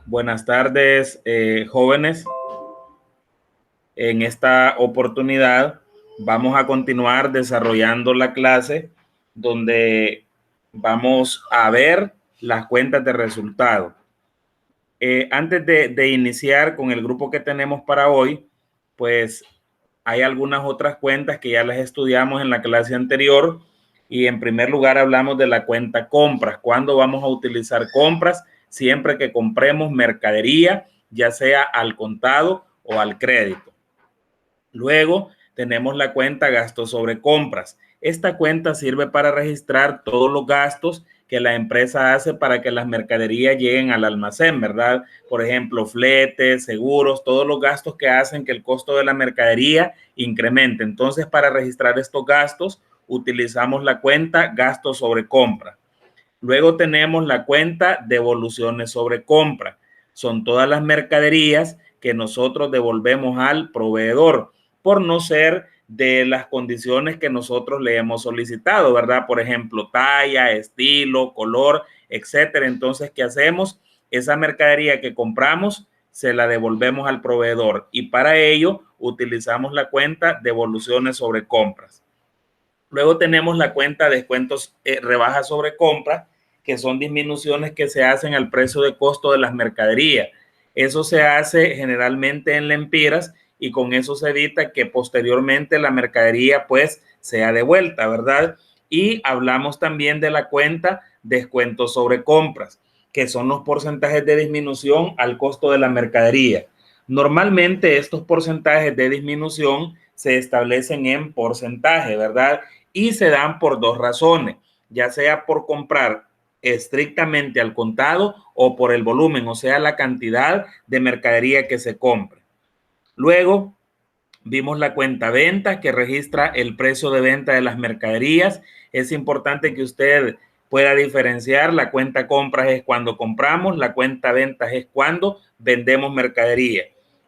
Buenas tardes, jóvenes. En esta oportunidad vamos a continuar desarrollando la clase donde vamos a ver las cuentas de resultado. Antes de iniciar con el grupo que tenemos para hoy, pues hay algunas otras cuentas que ya las estudiamos en la clase anterior y en primer lugar hablamos de la cuenta compras. ¿Cuándo vamos a utilizar compras? Siempre que compremos mercadería, ya sea al contado o al crédito. Luego tenemos la cuenta gastos sobre compras. Esta cuenta sirve para registrar todos los gastos que la empresa hace para que las mercaderías lleguen al almacén, ¿verdad? Por ejemplo, fletes, seguros, todos los gastos que hacen que el costo de la mercadería incremente. Entonces, para registrar estos gastos, utilizamos la cuenta gastos sobre compra. Luego tenemos la cuenta devoluciones sobre compra. Son todas las mercaderías que nosotros devolvemos al proveedor por no ser de las condiciones que nosotros le hemos solicitado, ¿verdad? Por ejemplo, talla, estilo, color, etcétera. Entonces, ¿qué hacemos? Esa mercadería que compramos se la devolvemos al proveedor y para ello utilizamos la cuenta devoluciones sobre compras. Luego tenemos la cuenta descuentos, rebajas sobre compra, que son disminuciones que se hacen al precio de costo de las mercaderías. Eso se hace generalmente en lempiras y con eso se evita que posteriormente la mercadería pues sea devuelta, ¿verdad? Y hablamos también de la cuenta descuentos sobre compras, que son los porcentajes de disminución al costo de la mercadería. Normalmente estos porcentajes de disminución se establecen en porcentaje, ¿verdad? Y se dan por dos razones, ya sea por comprar estrictamente al contado o por el volumen, o sea, la cantidad de mercadería que se compre. Luego vimos la cuenta venta que registra el precio de venta de las mercaderías. Es importante que usted pueda diferenciar. La cuenta compras es cuando compramos, la cuenta ventas es cuando vendemos mercadería.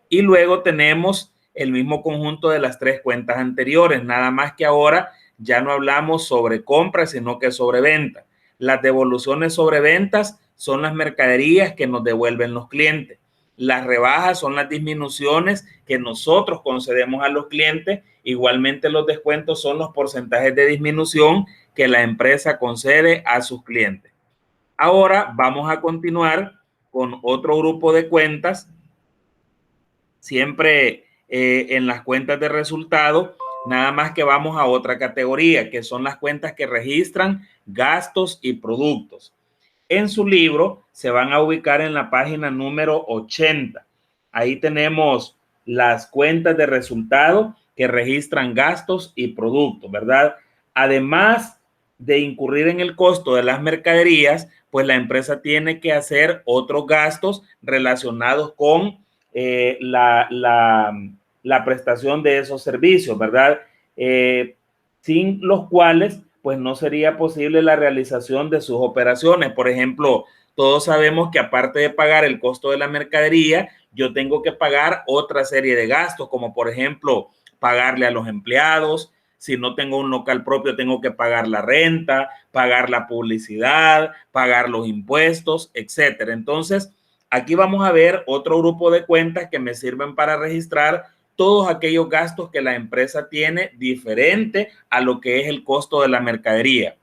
Y luego tenemos el mismo conjunto de las tres cuentas anteriores, nada más que ahora ya no hablamos sobre compras, sino que sobre venta. Las devoluciones sobre ventas son las mercaderías que nos devuelven los clientes. Las rebajas son las disminuciones que nosotros concedemos a los clientes. Igualmente los descuentos son los porcentajes de disminución que la empresa concede a sus clientes. Ahora vamos a continuar con otro grupo de cuentas, siempre en las cuentas de resultado, nada más que vamos a otra categoría, que son las cuentas que registran gastos y productos. En su libro se van a ubicar en la página número 80. Ahí tenemos las cuentas de resultado que registran gastos y productos, ¿verdad? Además de incurrir en el costo de las mercaderías, pues la empresa tiene que hacer otros gastos relacionados con la prestación de esos servicios, ¿verdad? Sin los cuales pues no sería posible la realización de sus operaciones. Por ejemplo, todos sabemos que aparte de pagar el costo de la mercadería, yo tengo que pagar otra serie de gastos, como por ejemplo, pagarle a los empleados. Si no tengo un local propio, tengo que pagar la renta, pagar la publicidad, pagar los impuestos, etcétera. Entonces, aquí vamos a ver otro grupo de cuentas que me sirven para registrar todos aquellos gastos que la empresa tiene diferente a lo que es el costo de la mercadería.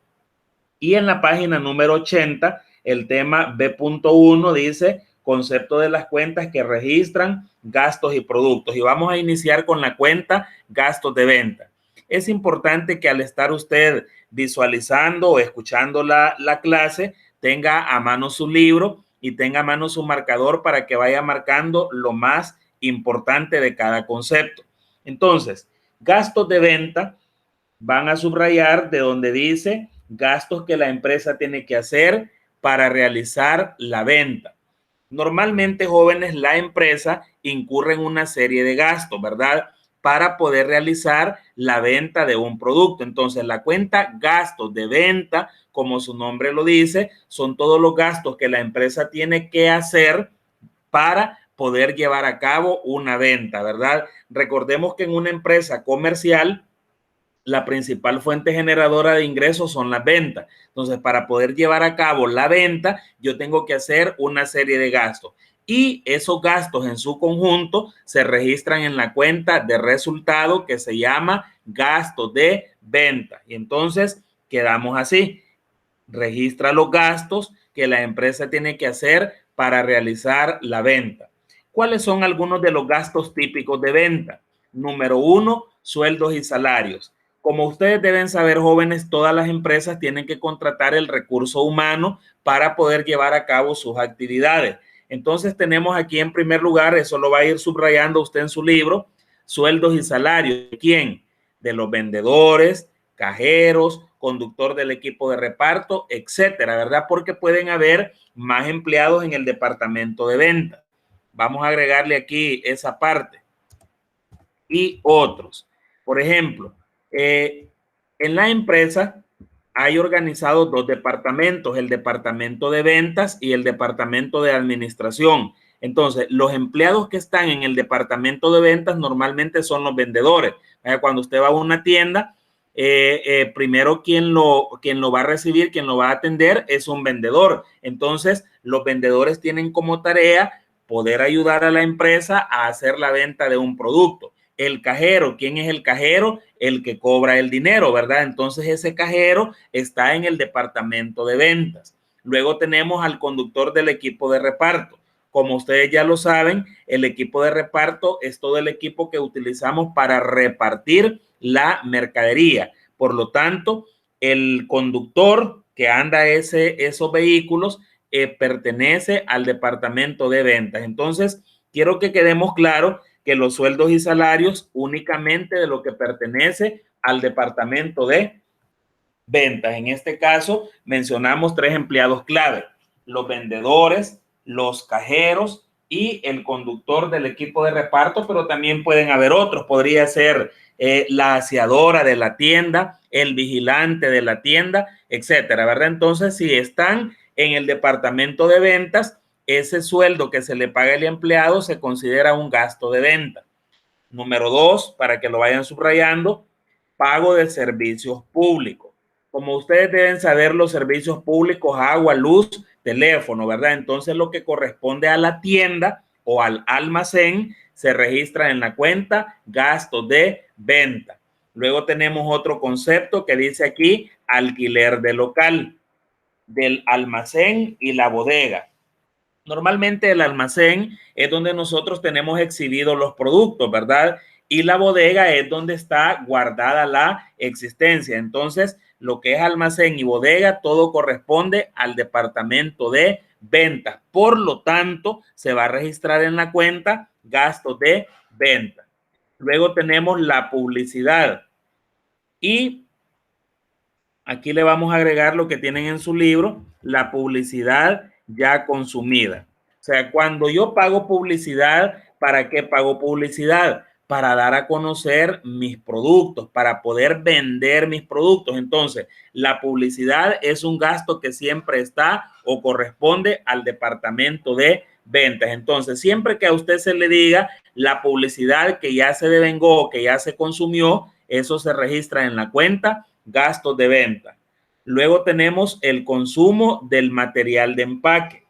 Y en la página número 80, el tema B.1 dice concepto de las cuentas que registran gastos y productos. Y vamos a iniciar con la cuenta gastos de venta. Es importante que al estar usted visualizando o escuchando la clase, tenga a mano su libro y tenga a mano su marcador para que vaya marcando lo más importante de cada concepto. Entonces, gastos de venta van a subrayar de donde dice gastos que la empresa tiene que hacer para realizar la venta. Normalmente, jóvenes, la empresa incurre en una serie de gastos, ¿verdad? Para poder realizar la venta de un producto. Entonces, la cuenta gastos de venta, como su nombre lo dice, son todos los gastos que la empresa tiene que hacer para poder llevar a cabo una venta, ¿verdad? Recordemos que en una empresa comercial, la principal fuente generadora de ingresos son las ventas. Entonces, para poder llevar a cabo la venta, yo tengo que hacer una serie de gastos. y esos gastos en su conjunto se registran en la cuenta de resultado que se llama gasto de venta. Y entonces quedamos así. Registra los gastos que la empresa tiene que hacer para realizar la venta. ¿Cuáles son algunos de los gastos típicos de venta? Número uno, sueldos y salarios. Como ustedes deben saber, jóvenes, todas las empresas tienen que contratar el recurso humano para poder llevar a cabo sus actividades. Entonces tenemos aquí en primer lugar, eso lo va a ir subrayando usted en su libro, sueldos y salarios. ¿De quién? De los vendedores, cajeros, conductor del equipo de reparto, etcétera, ¿verdad? Porque pueden haber más empleados en el departamento de venta. Vamos a agregarle aquí esa parte. Y otros. Por ejemplo, en la empresa hay organizados dos departamentos, el departamento de ventas y el departamento de administración. Entonces, los empleados que están en el departamento de ventas normalmente son los vendedores. Cuando usted va a una tienda, primero quien lo va a recibir, quien lo va a atender es un vendedor. Entonces, los vendedores tienen como tarea poder ayudar a la empresa a hacer la venta de un producto. El cajero, ¿quién es el cajero? El que cobra el dinero, ¿verdad? Entonces ese cajero está en el departamento de ventas. Luego tenemos al conductor del equipo de reparto. Como ustedes ya lo saben, el equipo de reparto es todo el equipo que utilizamos para repartir la mercadería. Por lo tanto, el conductor que anda esos vehículos pertenece al departamento de ventas. Entonces, quiero que quedemos claros que los sueldos y salarios únicamente de lo que pertenece al departamento de ventas. En este caso, mencionamos tres empleados clave: los vendedores, los cajeros y el conductor del equipo de reparto, pero también pueden haber otros. Podría ser la aseadora de la tienda, el vigilante de la tienda, etcétera, ¿verdad? Entonces, si están en el departamento de ventas, ese sueldo que se le paga al empleado se considera un gasto de venta. Número dos, para que lo vayan subrayando, pago de servicios públicos. Como ustedes deben saber, los servicios públicos, agua, luz, teléfono, ¿verdad? Entonces lo que corresponde a la tienda o al almacén se registra en la cuenta gastos de venta. Luego tenemos otro concepto que dice aquí alquiler de local, del almacén y la bodega. Normalmente el almacén es donde nosotros tenemos exhibidos los productos, ¿verdad? Y la bodega es donde está guardada la existencia. Entonces, lo que es almacén y bodega, todo corresponde al departamento de ventas. Por lo tanto, se va a registrar en la cuenta gastos de venta. Luego tenemos la publicidad. Y aquí le vamos a agregar lo que tienen en su libro, la publicidad ya consumida. O sea, cuando yo pago publicidad, ¿para qué pago publicidad? Para dar a conocer mis productos, para poder vender mis productos. Entonces, la publicidad es un gasto que siempre está o corresponde al departamento de ventas. Entonces, siempre que a usted se le diga la publicidad que ya se devengó, que ya se consumió, eso se registra en la cuenta gastos de venta. Luego tenemos el consumo del material de empaque.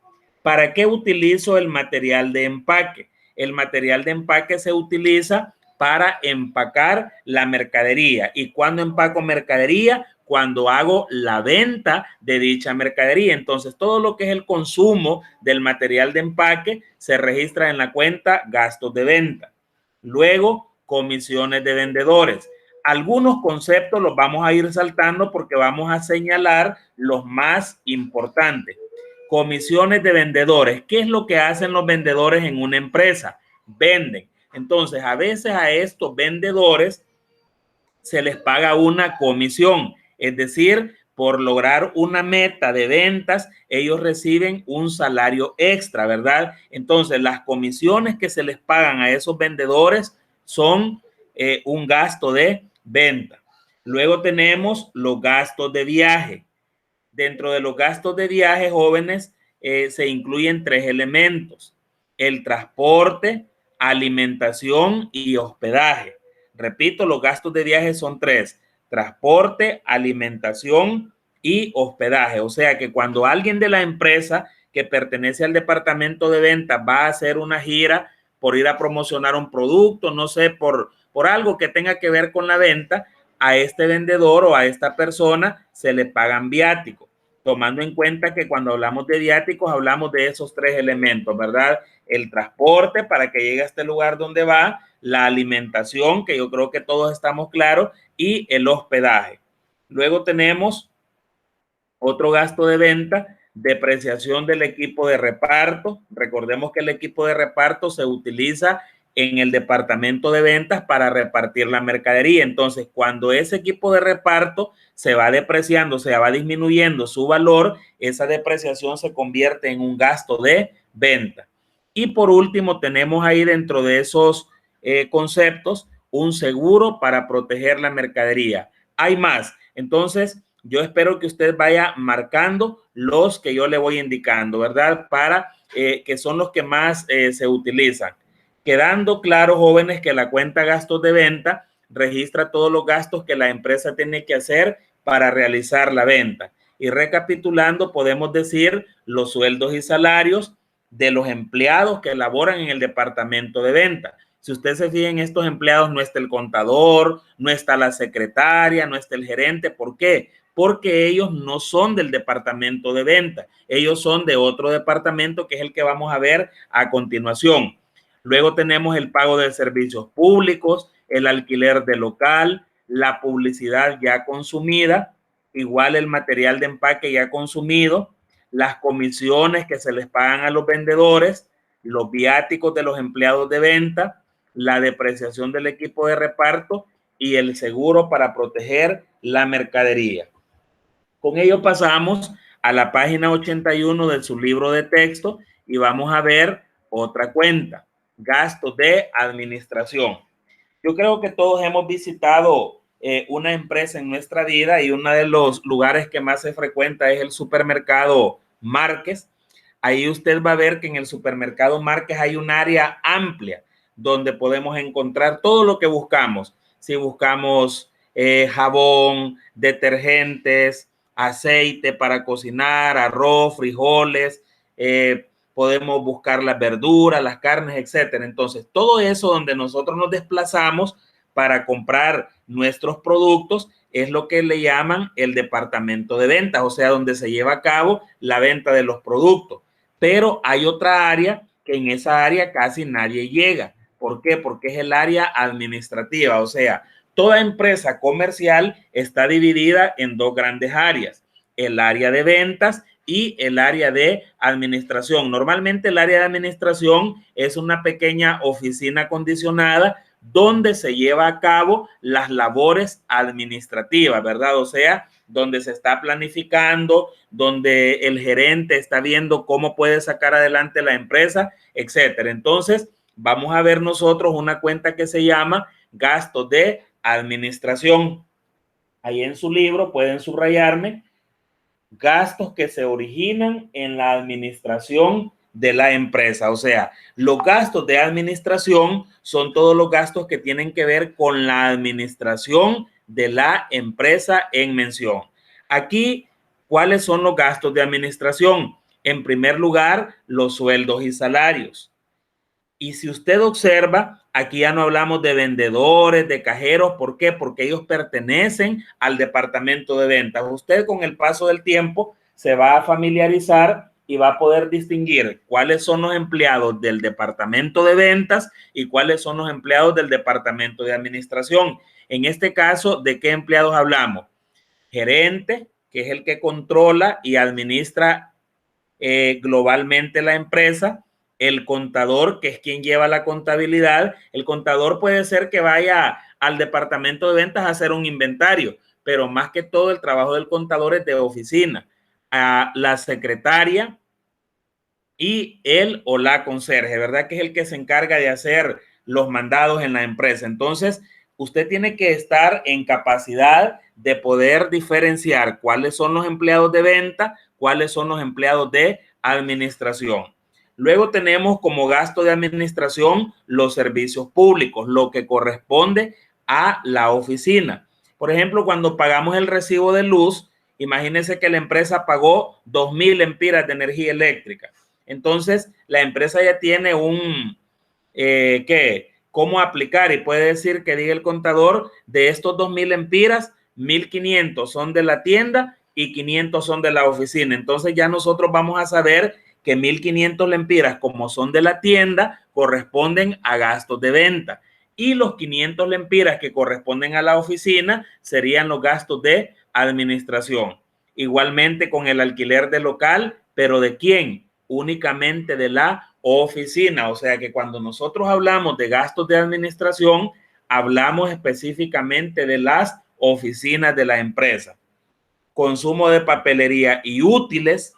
¿Para qué utilizo el material de empaque? El material de empaque se utiliza para empacar la mercadería. ¿Y cuándo empaco mercadería? Cuando hago la venta de dicha mercadería. Entonces, todo lo que es el consumo del material de empaque se registra en la cuenta gastos de venta. Luego, comisiones de vendedores. Algunos conceptos los vamos a ir saltando porque vamos a señalar los más importantes. Comisiones de vendedores. ¿Qué es lo que hacen los vendedores en una empresa? Venden. Entonces, a veces a estos vendedores se les paga una comisión, es decir, por lograr una meta de ventas, ellos reciben un salario extra, ¿verdad? Entonces, las comisiones que se les pagan a esos vendedores son un gasto de venta. Luego tenemos los gastos de viaje. Dentro de los gastos de viaje, jóvenes, se incluyen tres elementos: el transporte, alimentación y hospedaje. Repito, los gastos de viaje son tres: transporte, alimentación y hospedaje. O sea que cuando alguien de la empresa que pertenece al departamento de ventas va a hacer una gira por ir a promocionar un producto, no sé, por algo que tenga que ver con la venta, a este vendedor o a esta persona se le pagan viáticos, tomando en cuenta que cuando hablamos de viáticos hablamos de esos tres elementos, ¿verdad? El transporte para que llegue a este lugar donde va, la alimentación, que yo creo que todos estamos claros, y el hospedaje. Luego tenemos otro gasto de venta, depreciación del equipo de reparto. Recordemos que el equipo de reparto se utiliza en el departamento de ventas para repartir la mercadería. Entonces, cuando ese equipo de reparto se va depreciando, se va disminuyendo su valor, esa depreciación se convierte en un gasto de venta. Y por último, tenemos ahí dentro de esos conceptos un seguro para proteger la mercadería. Hay más. Entonces, yo espero que usted vaya marcando los que yo le voy indicando, ¿verdad? Para que son los que más se utilizan. Quedando claro, jóvenes, que la cuenta gastos de venta registra todos los gastos que la empresa tiene que hacer para realizar la venta. Y recapitulando, podemos decir los sueldos y salarios de los empleados que laboran en el departamento de venta. Si usted se fija en estos empleados, no está el contador, no está la secretaria, no está el gerente. ¿Por qué? Porque ellos no son del departamento de venta. Ellos son de otro departamento que es el que vamos a ver a continuación. Luego tenemos el pago de servicios públicos, el alquiler de local, la publicidad ya consumida, igual el material de empaque ya consumido, las comisiones que se les pagan a los vendedores, los viáticos de los empleados de venta, la depreciación del equipo de reparto y el seguro para proteger la mercadería. Con ello pasamos a la página 81 de su libro de texto y vamos a ver otra cuenta, gastos de administración. Yo creo que todos hemos visitado una empresa en nuestra vida y uno de los lugares que más se frecuenta es el supermercado Márquez. Ahí usted va a ver que en el supermercado Márquez hay un área amplia donde podemos encontrar todo lo que buscamos. Si buscamos jabón, detergentes, aceite para cocinar, arroz, frijoles, podemos buscar las verduras, las carnes, etcétera. Entonces, todo eso donde nosotros nos desplazamos para comprar nuestros productos es lo que le llaman el departamento de ventas, o sea, donde se lleva a cabo la venta de los productos. Pero hay otra área que en esa área casi nadie llega. ¿Por qué? Porque es el área administrativa, o sea, toda empresa comercial está dividida en dos grandes áreas, el área de ventas y el área de administración. Normalmente el área de administración es una pequeña oficina acondicionada donde se lleva a cabo las labores administrativas, ¿verdad? O sea, donde se está planificando, donde el gerente está viendo cómo puede sacar adelante la empresa, etcétera. Entonces, vamos a ver nosotros una cuenta que se llama gastos de administración. Ahí en su libro pueden subrayarme gastos que se originan en la administración de la empresa. O sea, los gastos de administración son todos los gastos que tienen que ver con la administración de la empresa en mención. Aquí, ¿cuáles son los gastos de administración? En primer lugar, los sueldos y salarios. Y si usted observa, aquí ya no hablamos de vendedores, de cajeros. ¿Por qué? Porque ellos pertenecen al departamento de ventas. Usted con el paso del tiempo se va a familiarizar y va a poder distinguir cuáles son los empleados del departamento de ventas y cuáles son los empleados del departamento de administración. En este caso, ¿de qué empleados hablamos? Gerente, que es el que controla y administra globalmente la empresa. El contador, que es quien lleva la contabilidad. El contador puede ser que vaya al departamento de ventas a hacer un inventario, pero más que todo el trabajo del contador es de oficina. A la secretaria y él o la conserje, ¿verdad? Que es el que se encarga de hacer los mandados en la empresa. Entonces, usted tiene que estar en capacidad de poder diferenciar cuáles son los empleados de venta, cuáles son los empleados de administración. Luego tenemos como gasto de administración los servicios públicos, lo que corresponde a la oficina. Por ejemplo, cuando pagamos el recibo de luz, Imagínense que la empresa pagó 2.000 lempiras de energía eléctrica. Entonces, la empresa ya tiene un, cómo aplicar y puede decir que diga el contador, de estos 2.000 lempiras, 1.500 son de la tienda y 500 son de la oficina. Entonces ya nosotros vamos a saber que 1.500 lempiras, como son de la tienda, corresponden a gastos de venta. Y los 500 lempiras que corresponden a la oficina serían los gastos de administración. Igualmente con el alquiler del local, pero ¿de quién? Únicamente de la oficina. O sea que cuando nosotros hablamos de gastos de administración, hablamos específicamente de las oficinas de la empresa. Consumo de papelería y útiles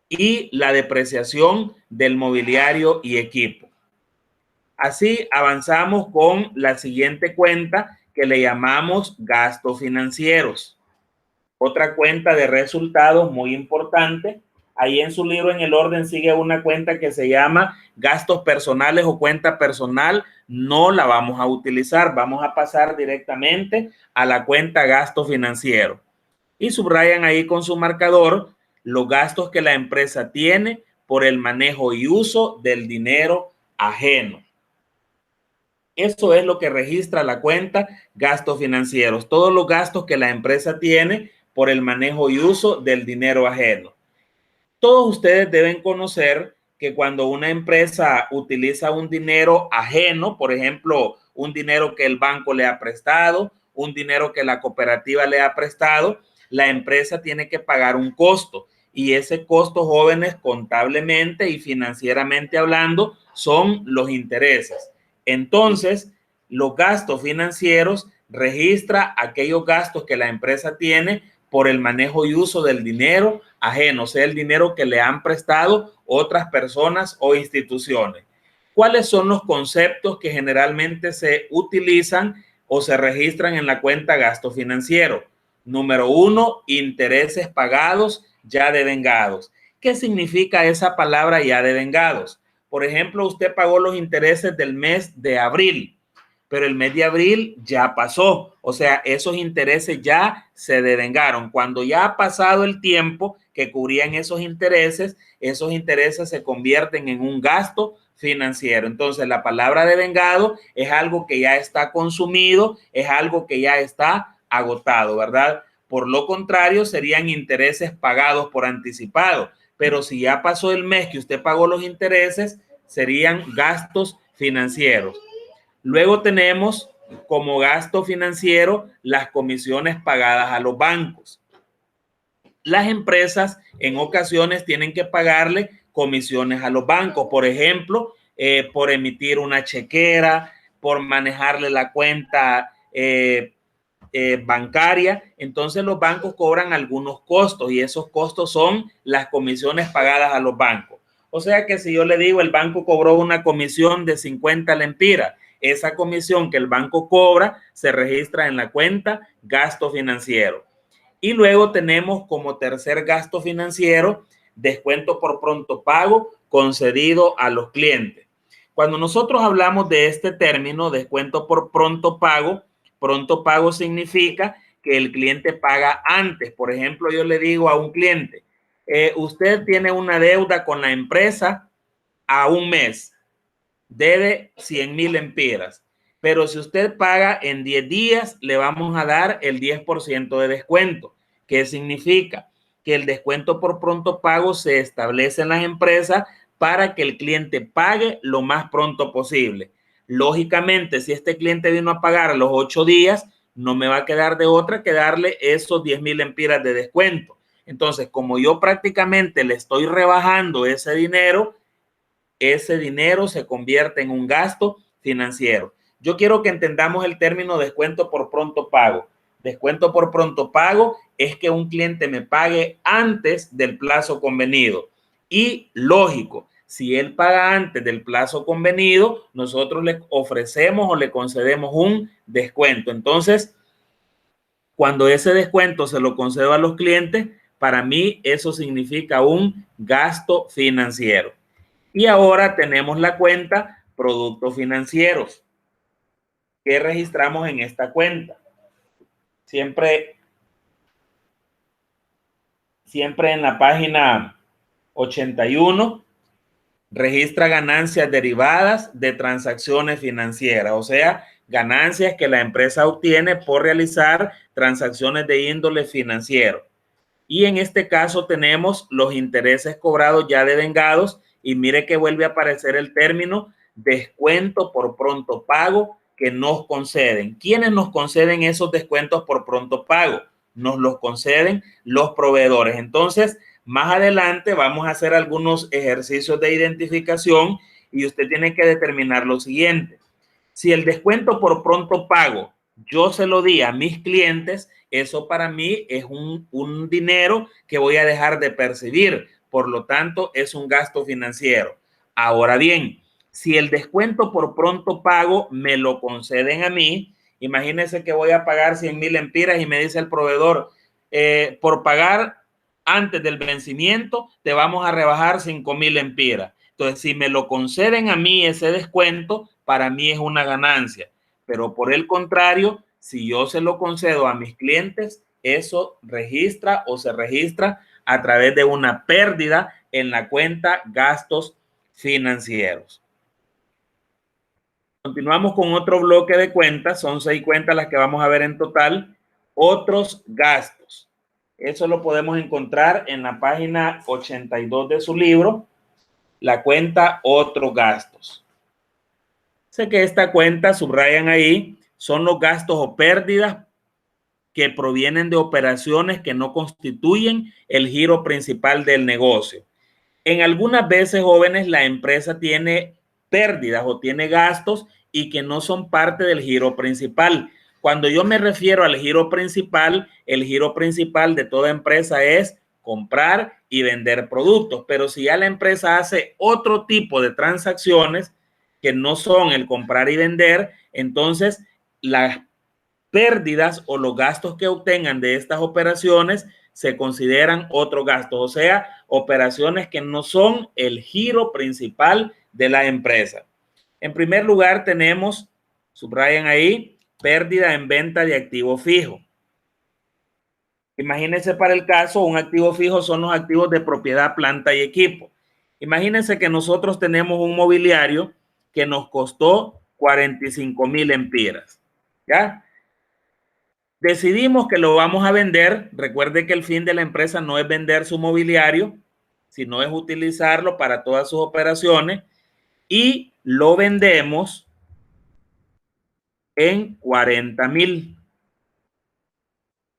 y la depreciación del mobiliario y equipo. Así avanzamos con la siguiente cuenta que le llamamos gastos financieros. Otra cuenta de resultados muy importante. Ahí en su libro en el orden sigue una cuenta que se llama gastos personales o cuenta personal. No la vamos a utilizar. Vamos a pasar directamente a la cuenta gasto financiero. Y subrayan ahí con su marcador los gastos que la empresa tiene por el manejo y uso del dinero ajeno. Eso es lo que registra la cuenta gastos financieros. Todos los gastos que la empresa tiene por el manejo y uso del dinero ajeno. Todos ustedes deben conocer que cuando una empresa utiliza un dinero ajeno, por ejemplo, un dinero que el banco le ha prestado, un dinero que la cooperativa le ha prestado, la empresa tiene que pagar un costo. Y ese costo, jóvenes, contablemente y financieramente hablando, son los intereses. Entonces, los gastos financieros registra aquellos gastos que la empresa tiene por el manejo y uso del dinero ajeno, o sea, el dinero que le han prestado otras personas o instituciones. ¿Cuáles son los conceptos que generalmente se utilizan o se registran en la cuenta gasto financiero? Número 1, intereses pagados ya devengados. ¿Qué significa esa palabra ya devengados? Por ejemplo, usted pagó los intereses del mes de abril, pero el mes de abril ya pasó. O sea, esos intereses ya se devengaron. Cuando ya ha pasado el tiempo que cubrían esos intereses se convierten en un gasto financiero. Entonces, la palabra devengado es algo que ya está consumido, es algo que ya está agotado, ¿verdad? Por lo contrario, serían intereses pagados por anticipado. Pero si ya pasó el mes que usted pagó los intereses, serían gastos financieros. Luego tenemos como gasto financiero las comisiones pagadas a los bancos. Las empresas en ocasiones tienen que pagarle comisiones a los bancos, por ejemplo, por emitir una chequera, por manejarle la cuenta bancaria. Entonces los bancos cobran algunos costos y esos costos son las comisiones pagadas a los bancos. O sea que si yo le digo el banco cobró una comisión de 50 lempiras, esa comisión que el banco cobra se registra en la cuenta gasto financiero. Y luego tenemos como tercer gasto financiero descuento por pronto pago concedido a los clientes. Cuando nosotros hablamos de este término, descuento por pronto pago significa que el cliente paga antes. Por ejemplo, yo le digo a un cliente, usted tiene una deuda con la empresa a un mes, debe 100,000 lempiras, pero si usted paga en 10 días, le vamos a dar el 10% de descuento. ¿Qué significa? Que el descuento por pronto pago se establece en las empresas para que el cliente pague lo más pronto posible. Lógicamente, si este cliente vino a pagar a los 8 días, no me va a quedar de otra que darle esos 10,000 lempiras de descuento. Entonces, como yo prácticamente le estoy rebajando ese dinero se convierte en un gasto financiero. Yo quiero que entendamos el término descuento por pronto pago. Descuento por pronto pago es que un cliente me pague antes del plazo convenido. Y lógico, si él paga antes del plazo convenido, nosotros le ofrecemos o le concedemos un descuento. Entonces, cuando ese descuento se lo concedo a los clientes, para mí eso significa un gasto financiero. Y ahora tenemos la cuenta productos financieros. ¿Qué registramos en esta cuenta? Siempre siempre en la página 81, registra ganancias derivadas de transacciones financieras, o sea, ganancias que la empresa obtiene por realizar transacciones de índole financiero. Y en este caso tenemos los intereses cobrados ya devengados y mire que vuelve a aparecer el término descuento por pronto pago que nos conceden. ¿Quiénes nos conceden esos descuentos por pronto pago? Nos los conceden los proveedores. Entonces, más adelante vamos a hacer algunos ejercicios de identificación y usted tiene que determinar lo siguiente. Si el descuento por pronto pago yo se lo di a mis clientes, eso para mí es un dinero que voy a dejar de percibir. Por lo tanto, es un gasto financiero. Ahora bien, si el descuento por pronto pago me lo conceden a mí, imagínense que voy a pagar 100,000 lempiras y me dice el proveedor, por pagar antes del vencimiento, te vamos a rebajar 5,000 lempiras. Entonces, si me lo conceden a mí ese descuento, para mí es una ganancia. Pero por el contrario, si yo se lo concedo a mis clientes, eso registra o se registra a través de una pérdida en la cuenta gastos financieros. Continuamos con otro bloque de cuentas. Son 6 cuentas las que vamos a ver en total. Otros gastos. Eso lo podemos encontrar en la página 82 de su libro, la cuenta otros gastos. Sé que esta cuenta, subrayan ahí, son los gastos o pérdidas que provienen de operaciones que no constituyen el giro principal del negocio. En algunas veces, jóvenes, la empresa tiene pérdidas o tiene gastos y que no son parte del giro principal. Cuando yo me refiero al giro principal, el giro principal de toda empresa es comprar y vender productos. Pero si ya la empresa hace otro tipo de transacciones que no son el comprar y vender, entonces las pérdidas o los gastos que obtengan de estas operaciones se consideran otros gastos, o sea, operaciones que no son el giro principal de la empresa. En primer lugar tenemos, subrayan ahí, pérdida en venta de activo fijo. Imagínense para el caso, un activo fijo son los activos de propiedad, planta y equipo. Imagínense que nosotros tenemos un mobiliario que nos costó 45,000 lempiras, ¿ya? Decidimos que lo vamos a vender. Recuerde que el fin de la empresa no es vender su mobiliario, sino es utilizarlo para todas sus operaciones y lo vendemos en 40,000.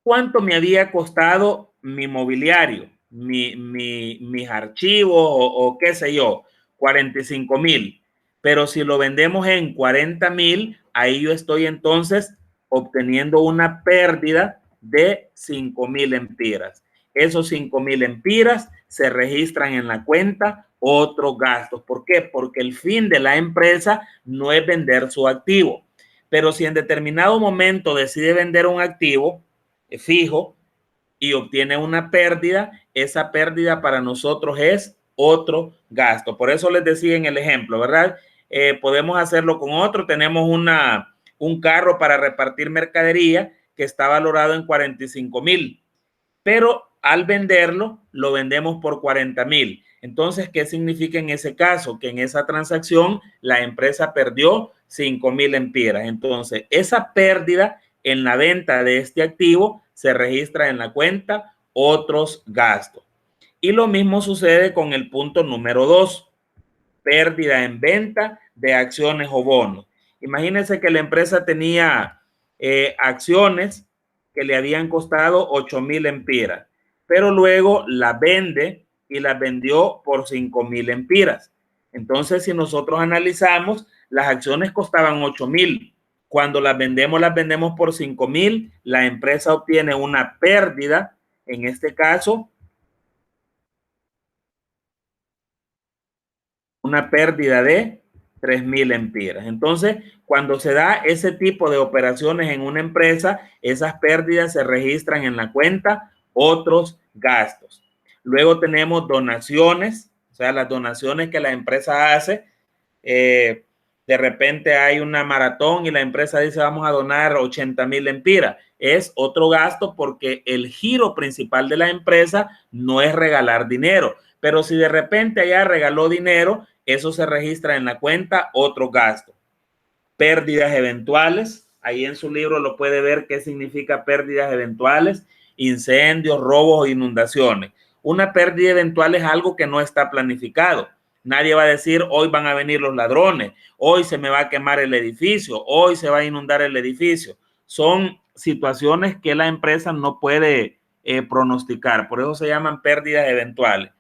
¿Cuánto me había costado mi mobiliario, mis archivos o qué sé yo? 45,000. Pero si lo vendemos en 40,000, ahí yo estoy entonces obteniendo una pérdida de 5,000 lempiras. Esos 5,000 lempiras se registran en la cuenta otros gastos. ¿Por qué? Porque el fin de la empresa no es vender su activo. Pero si en determinado momento decide vender un activo fijo y obtiene una pérdida, esa pérdida para nosotros es otro gasto. Por eso les decía en el ejemplo, ¿verdad? Podemos hacerlo con otro. Tenemos un carro para repartir mercadería que está valorado en 45,000, pero al venderlo lo vendemos por 40,000. Entonces, ¿qué significa en ese caso? Que en esa transacción la empresa perdió 5,000 lempiras. Entonces, esa pérdida en la venta de este activo se registra en la cuenta otros gastos. Y lo mismo sucede con el punto número 2, pérdida en venta de acciones o bonos. Imagínense que la empresa tenía acciones que le habían costado 8,000 lempiras, pero luego las vende y las vendió por 5,000 lempiras. Entonces, si nosotros analizamos, las acciones costaban 8,000. Cuando las vendemos por 5,000, la empresa obtiene una pérdida, en este caso, una pérdida de 3,000 lempiras. Entonces, cuando se da ese tipo de operaciones en una empresa, esas pérdidas se registran en la cuenta otros gastos. Luego tenemos donaciones, o sea, las donaciones que la empresa hace. De repente hay una maratón y la empresa dice vamos a donar 80,000 lempiras. es otro gasto porque el giro principal de la empresa no es regalar dinero. Pero si de repente ella regaló dinero, eso se registra en la cuenta otro gasto. Pérdidas eventuales. Ahí en su libro lo puede ver qué significa pérdidas eventuales, incendios, robos o inundaciones. Una pérdida eventual es algo que no está planificado. Nadie va a decir, hoy van a venir los ladrones, hoy se me va a quemar el edificio, hoy se va a inundar el edificio. Son situaciones que la empresa no puede pronosticar, por eso se llaman pérdidas eventuales.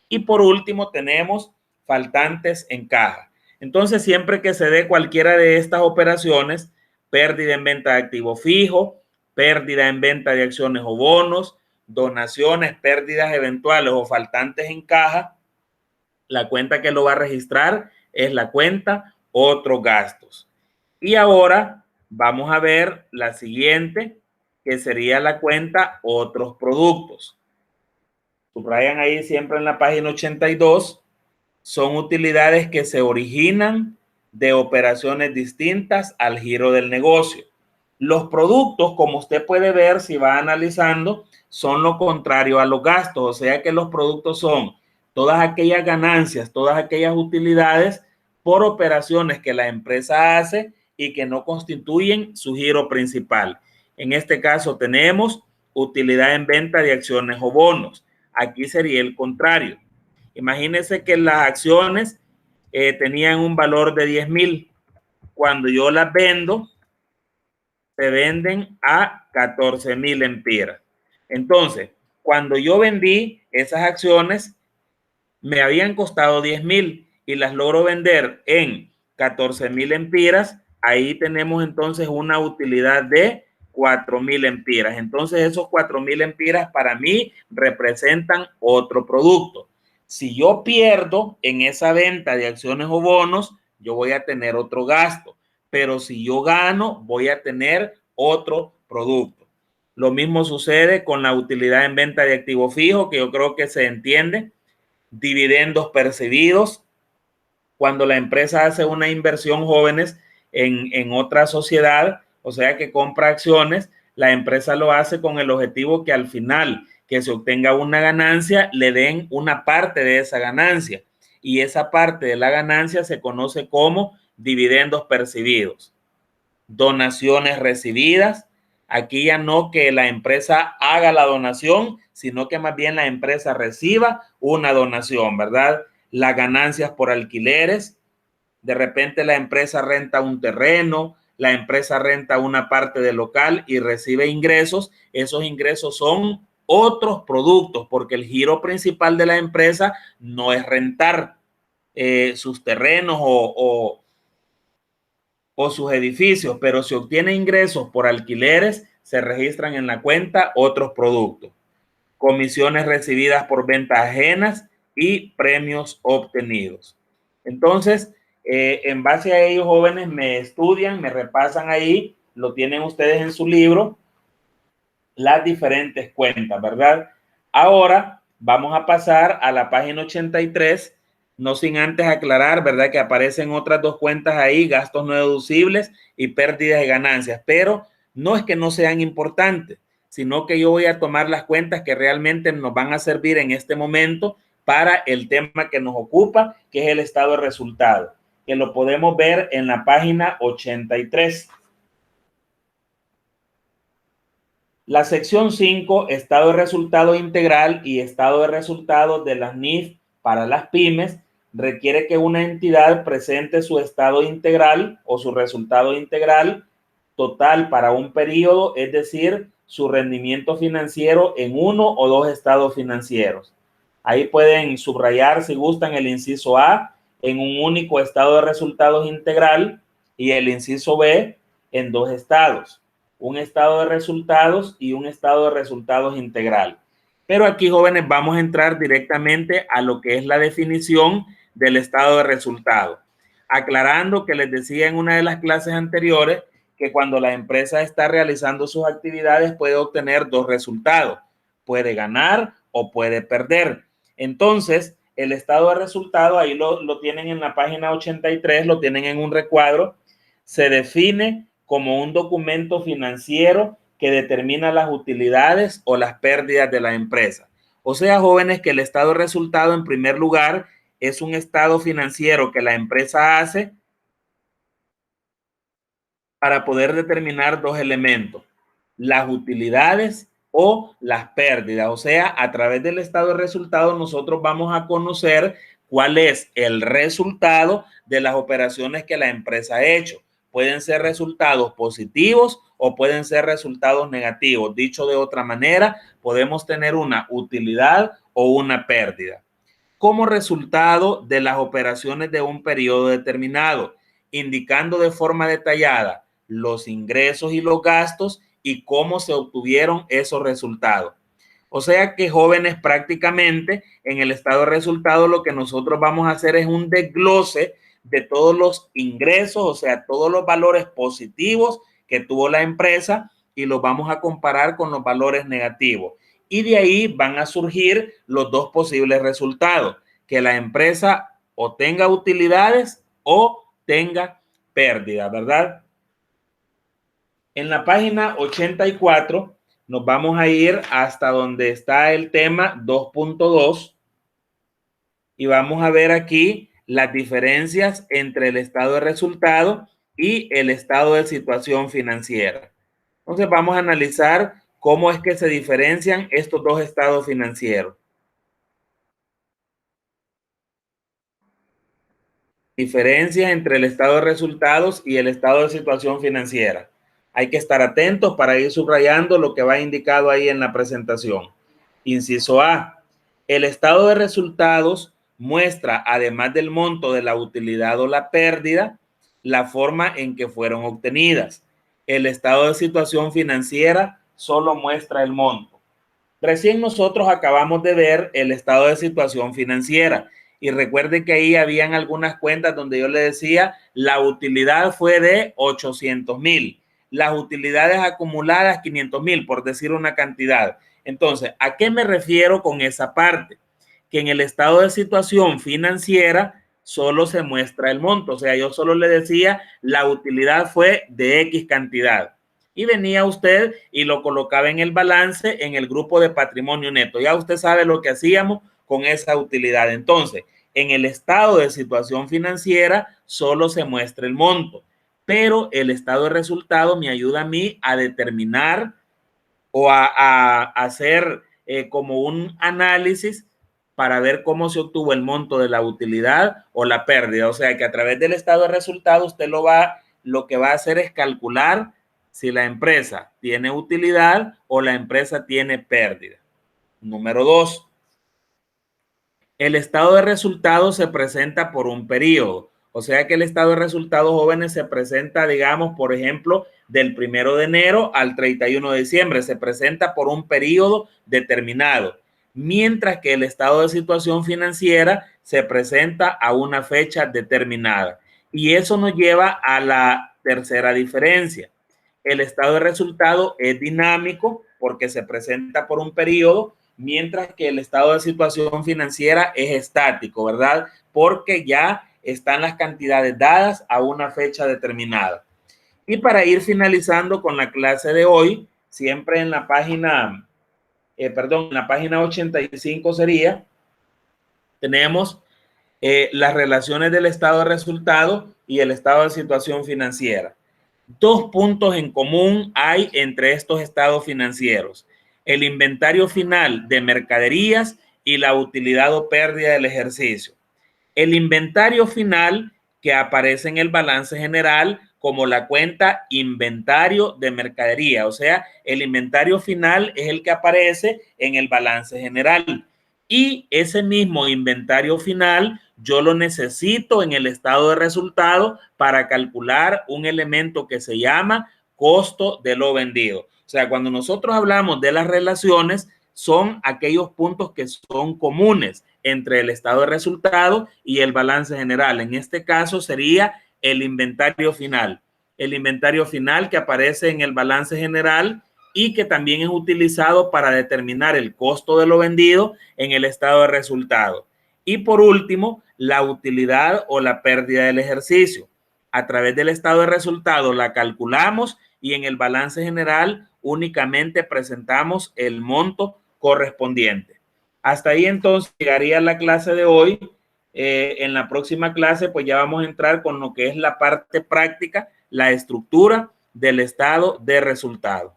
Y por último tenemos faltantes en caja. Entonces, siempre que se dé cualquiera de estas operaciones, pérdida en venta de activo fijo, pérdida en venta de acciones o bonos, donaciones, pérdidas eventuales o faltantes en caja, la cuenta que lo va a registrar es la cuenta otros gastos. Y ahora vamos a ver la siguiente, que sería la cuenta otros productos. Subrayan ahí siempre en la página 82. Son utilidades que se originan de operaciones distintas al giro del negocio. Los productos, como usted puede ver si va analizando, son lo contrario a los gastos, o sea que los productos son todas aquellas ganancias, todas aquellas utilidades por operaciones que la empresa hace y que no constituyen su giro principal. En este caso tenemos utilidad en venta de acciones o bonos. Aquí sería el contrario. Imagínense que las acciones tenían un valor de 10,000. Cuando yo las vendo, se venden a 14,000 lempiras. Entonces, cuando yo vendí esas acciones, me habían costado 10,000 y las logro vender en 14,000 lempiras. Ahí tenemos entonces una utilidad de 4,000 lempiras. Entonces, esos 4,000 lempiras para mí representan otro producto. Si yo pierdo en esa venta de acciones o bonos, yo voy a tener otro gasto. Pero si yo gano, voy a tener otro producto. Lo mismo sucede con la utilidad en venta de activo fijo, que yo creo que se entiende. Dividendos percibidos. Cuando la empresa hace una inversión, jóvenes, en otra sociedad, o sea que compra acciones, la empresa lo hace con el objetivo que al final que se obtenga una ganancia, le den una parte de esa ganancia. Y esa parte de la ganancia se conoce como dividendos percibidos. Donaciones recibidas. Aquí ya no que la empresa haga la donación, sino que más bien la empresa reciba una donación, ¿verdad? Las ganancias por alquileres. De repente la empresa renta un terreno, la empresa renta una parte del local y recibe ingresos. Esos ingresos son otros productos porque el giro principal de la empresa no es rentar sus terrenos o sus edificios, pero si obtiene ingresos por alquileres, se registran en la cuenta otros productos. Comisiones recibidas por ventas ajenas y premios obtenidos. Entonces, en base a ellos, jóvenes, me estudian, me repasan ahí, lo tienen ustedes en su libro, las diferentes cuentas, ¿verdad? Ahora vamos a pasar a la página 83, no sin antes aclarar, ¿verdad? Que aparecen otras dos cuentas ahí, gastos no deducibles y pérdidas de ganancias, pero no es que no sean importantes, sino que yo voy a tomar las cuentas que realmente nos van a servir en este momento para el tema que nos ocupa, que es el estado de resultado, que lo podemos ver en la página 83. La sección 5, estado de resultado integral y estado de resultados de las NIF para las pymes, requiere que una entidad presente su estado integral o su resultado integral total para un periodo, es decir, su rendimiento financiero en uno o dos estados financieros. Ahí pueden subrayar, si gustan, el inciso A en un único estado de resultados integral y el inciso B en dos estados. Un estado de resultados y un estado de resultados integral. Pero aquí, jóvenes, vamos a entrar directamente a lo que es la definición del estado de resultados. Aclarando que les decía en una de las clases anteriores que cuando la empresa está realizando sus actividades puede obtener dos resultados. Puede ganar o puede perder. Entonces, el estado de resultado, ahí lo tienen en la página 83, lo tienen en un recuadro, se define como un documento financiero que determina las utilidades o las pérdidas de la empresa. O sea, jóvenes, que el estado de resultado, en primer lugar, es un estado financiero que la empresa hace para poder determinar dos elementos: las utilidades o las pérdidas. O sea, a través del estado de resultados nosotros vamos a conocer cuál es el resultado de las operaciones que la empresa ha hecho. Pueden ser resultados positivos o pueden ser resultados negativos. Dicho de otra manera, podemos tener una utilidad o una pérdida como resultado de las operaciones de un periodo determinado, indicando de forma detallada los ingresos y los gastos y cómo se obtuvieron esos resultados. O sea que, jóvenes, prácticamente en el estado de resultados lo que nosotros vamos a hacer es un desglose de todos los ingresos, o sea, todos los valores positivos que tuvo la empresa, y los vamos a comparar con los valores negativos. Y de ahí van a surgir los dos posibles resultados: que la empresa o tenga utilidades o tenga pérdida, ¿verdad? En la página 84 nos vamos a ir hasta donde está el tema 2.2 y vamos a ver aquí las diferencias entre el estado de resultado y el estado de situación financiera. Entonces vamos a analizar cómo es que se diferencian estos dos estados financieros. Diferencias entre el estado de resultados y el estado de situación financiera. Hay que estar atentos para ir subrayando lo que va indicado ahí en la presentación. Inciso A: el estado de resultados muestra, además del monto de la utilidad o la pérdida, la forma en que fueron obtenidas. El estado de situación financiera solo muestra el monto. Recién nosotros acabamos de ver el estado de situación financiera y recuerde que ahí habían algunas cuentas donde yo le decía la utilidad fue de 800,000, las utilidades acumuladas 500,000, por decir una cantidad. Entonces, ¿a qué me refiero con esa parte? Que en el estado de situación financiera solo se muestra el monto, o sea, yo solo le decía la utilidad fue de X cantidad. Y venía usted y lo colocaba en el balance en el grupo de patrimonio neto. Ya usted sabe lo que hacíamos con esa utilidad. Entonces, en el estado de situación financiera solo se muestra el monto, pero el estado de resultado me ayuda a mí a determinar o a hacer como un análisis para ver cómo se obtuvo el monto de la utilidad o la pérdida. O sea que a través del estado de resultado usted lo que va a hacer es calcular si la empresa tiene utilidad o la empresa tiene pérdida. Número 2. El estado de resultados se presenta por un periodo. O sea que el estado de resultados, jóvenes, se presenta, digamos, por ejemplo, del 1 de enero al 31 de diciembre. Se presenta por un periodo determinado. Mientras que el estado de situación financiera se presenta a una fecha determinada. Y eso nos lleva a la tercera diferencia. El estado de resultado es dinámico porque se presenta por un periodo, mientras que el estado de situación financiera es estático, ¿verdad? Porque ya están las cantidades dadas a una fecha determinada. Y para ir finalizando con la clase de hoy, siempre en la página, en la página 85 tenemos las relaciones del estado de resultado y el estado de situación financiera. Dos puntos en común hay entre estos estados financieros: el inventario final de mercaderías y la utilidad o pérdida del ejercicio. El inventario final, que aparece en el balance general como la cuenta inventario de mercadería, o sea, el inventario final es el que aparece en el balance general. Y ese mismo inventario final yo lo necesito en el estado de resultado para calcular un elemento que se llama costo de lo vendido. O sea, cuando nosotros hablamos de las relaciones, son aquellos puntos que son comunes entre el estado de resultado y el balance general. En este caso sería el inventario final. El inventario final que aparece en el balance general y que también es utilizado para determinar el costo de lo vendido en el estado de resultado. Y por último, la utilidad o la pérdida del ejercicio. A través del estado de resultado la calculamos y en el balance general únicamente presentamos el monto correspondiente. Hasta ahí entonces llegaría la clase de hoy. En la próxima clase pues ya vamos a entrar con lo que es la parte práctica, la estructura del estado de resultado.